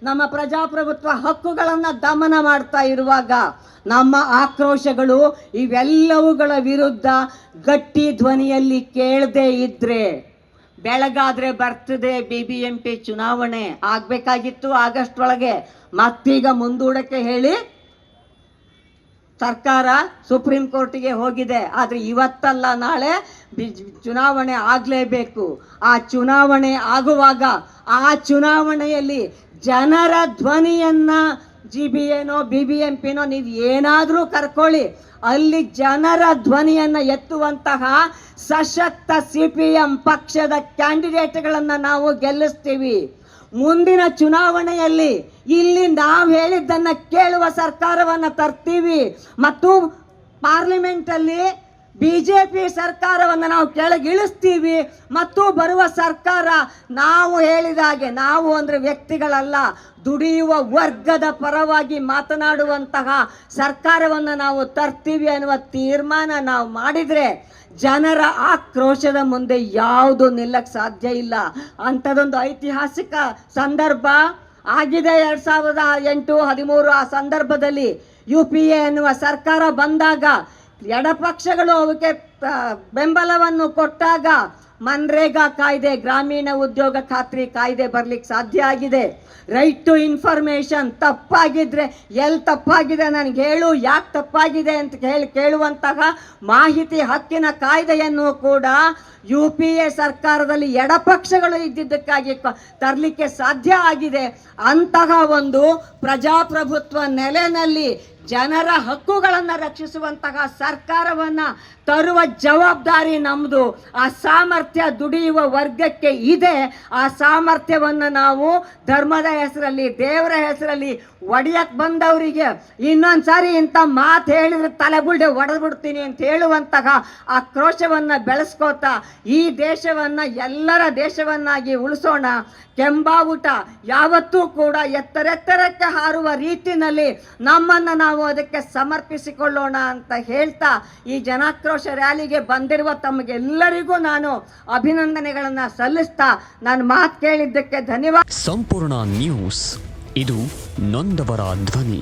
ನಮ್ಮ ಪ್ರಜಾಪ್ರಭುತ್ವ ಹಕ್ಕುಗಳನ್ನು ದಮನ ಮಾಡ್ತಾ ಇರುವಾಗ ನಮ್ಮ ಆಕ್ರೋಶಗಳು ಇವೆಲ್ಲವುಗಳ ವಿರುದ್ಧ ಗಟ್ಟಿ ಧ್ವನಿಯಲ್ಲಿ ಕೇಳದೇ ಇದ್ರೆ ಬೆಳಗಾದ್ರೆ ಬರ್ತದೆ. BBMP ಚುನಾವಣೆ ಆಗಬೇಕಾಗಿತ್ತು ಆಗಸ್ಟ್ ಒಳಗೆ, ಮತ್ತೀಗ ಮುಂದೂಡಕ್ಕೆ ಹೇಳಿ ಸರ್ಕಾರ ಸುಪ್ರೀಂ ಕೋರ್ಟಿಗೆ ಹೋಗಿದೆ. ಆದರೆ ಇವತ್ತಲ್ಲ ನಾಳೆ ಚುನಾವಣೆ ಆಗಲೇಬೇಕು. ಆ ಚುನಾವಣೆ ಆಗುವಾಗ ಆ ಚುನಾವಣೆಯಲ್ಲಿ ಜನರ ಧ್ವನಿಯನ್ನು GBAನೋ BBMPನೋ ನೀವು ಏನಾದರೂ ಕರ್ಕೊಳ್ಳಿ, ಅಲ್ಲಿ ಜನರ ಧ್ವನಿಯನ್ನು ಎತ್ತುವಂತಹ ಸಶಕ್ತ CPM ಪಕ್ಷದ ಕ್ಯಾಂಡಿಡೇಟ್ಗಳನ್ನು ನಾವು ಗೆಲ್ಲಿಸ್ತೀವಿ. ಮುಂದಿನ ಚುನಾವಣೆಯಲ್ಲಿ ಇಲ್ಲಿ ನಾವು ಹೇಳಿದ್ದನ್ನು ಕೇಳುವ ಸರ್ಕಾರವನ್ನು ತರ್ತೀವಿ ಮತ್ತು ಪಾರ್ಲಿಮೆಂಟಲ್ಲಿ BJP ಸರ್ಕಾರವನ್ನು ನಾವು ಕೆಳಗಿಳಿಸ್ತೀವಿ ಮತ್ತು ಬರುವ ಸರ್ಕಾರ ನಾವು ಹೇಳಿದಾಗೆ, ನಾವು ಅಂದರೆ ವ್ಯಕ್ತಿಗಳಲ್ಲ, ದುಡಿಯುವ ವರ್ಗದ ಪರವಾಗಿ ಮಾತನಾಡುವಂತಹ ಸರ್ಕಾರವನ್ನು ನಾವು ತರ್ತೀವಿ ಅನ್ನುವ ತೀರ್ಮಾನ ನಾವು ಮಾಡಿದರೆ ಜನರ ಆಕ್ರೋಶದ ಮುಂದೆ ಯಾವುದು ನಿಲ್ಲಕ್ಕೆ ಸಾಧ್ಯ ಇಲ್ಲ. ಅಂಥದ್ದೊಂದು ಐತಿಹಾಸಿಕ ಸಂದರ್ಭ ಆಗಿದೆ 2008-13. ಆ ಸಂದರ್ಭದಲ್ಲಿ UPA ಎನ್ನುವ ಸರ್ಕಾರ ಬಂದಾಗ ಎಡಪಕ್ಷಗಳು ಅವಕ್ಕೆ ಬೆಂಬಲವನ್ನು ಕೊಟ್ಟಾಗ ಮನ್ರೇಗಾ ಕಾಯ್ದೆ, ಗ್ರಾಮೀಣ ಉದ್ಯೋಗ ಖಾತ್ರಿ ಕಾಯ್ದೆ ಬರಲಿಕ್ಕೆ ಸಾಧ್ಯ ಆಗಿದೆ. ರೈಟ್ ಟು ಇನ್ಫಾರ್ಮೇಷನ್ ತಪ್ಪಾಗಿದ್ರೆ ಎಲ್ಲಿ ತಪ್ಪಾಗಿದೆ ನನಗೆ ಹೇಳು, ಯಾಕೆ ತಪ್ಪಾಗಿದೆ ಅಂತ ಕೇಳುವಂತಹ ಮಾಹಿತಿ ಹಕ್ಕಿನ ಕಾಯ್ದೆಯನ್ನು ಕೂಡ UPA ಸರ್ಕಾರದಲ್ಲಿ ಎಡಪಕ್ಷಗಳು ಇದ್ದಿದ್ದಕ್ಕಾಗಿ ತರಲಿಕ್ಕೆ ಸಾಧ್ಯ ಆಗಿದೆ. ಅಂತಹ ಒಂದು ಪ್ರಜಾಪ್ರಭುತ್ವ ನೆಲೆಯಲ್ಲಿ ಜನರ ಹಕ್ಕುಗಳನ್ನು ರಕ್ಷಿಸುವಂತಹ ಸರ್ಕಾರವನ್ನು ತರುವ ಜವಾಬ್ದಾರಿ ನಮ್ಮದು. ಆ ಸಾಮರ್ಥ್ಯ ದುಡಿಯುವ ವರ್ಗಕ್ಕೆ ಇದೆ. ಆ ಸಾಮರ್ಥ್ಯವನ್ನು ನಾವು ಧರ್ಮದ ಹೆಸರಲ್ಲಿ, ದೇವರ ಹೆಸರಲ್ಲಿ ಒಡೆಯಕ್ಕೆ ಬಂದವರಿಗೆ ಇನ್ನೊಂದು ಸಾರಿ ಇಂಥ ಮಾತು ಹೇಳಿದ್ರೆ ತಲೆಗುಳ್ಳೆ ಒಡೆದ್ಬಿಡ್ತೀನಿ ಅಂತ ಹೇಳುವಂತಹ ಆಕ್ರೋಶವನ್ನು ಬೆಳೆಸ್ಕೋತಾ ಈ ದೇಶವನ್ನು ಎಲ್ಲರ ದೇಶವನ್ನಾಗಿ ಉಳಿಸೋಣ. ಕೆಂಬಾವುಟ ಯಾವತ್ತೂ ಕೂಡ ಎತ್ತರೆತ್ತರಕ್ಕೆ ಹಾರುವ ರೀತಿಯಲ್ಲಿ ನಮ್ಮನ್ನು ನಾವು ಅದಕ್ಕೆ ಸಮರ್ಪಿಸಿಕೊಳ್ಳೋಣ ಅಂತ ಹೇಳ್ತಾ ಈ ಜನಾಕ್ರೋಶ ರ್ಯಾಲಿಗೆ ಬಂದಿರುವ ತಮಗೆಲ್ಲರಿಗೂ ನಾನು ಅಭಿನಂದನೆಗಳನ್ನು ಸಲ್ಲಿಸ್ತಾ ನಾನು ಮಾತು ಕೇಳಿದ್ದಕ್ಕೆ ಧನ್ಯವಾದ. ಸಂಪೂರ್ಣ ನ್ಯೂಸ್, ಇದು ನೊಂದವರ ಧ್ವನಿ.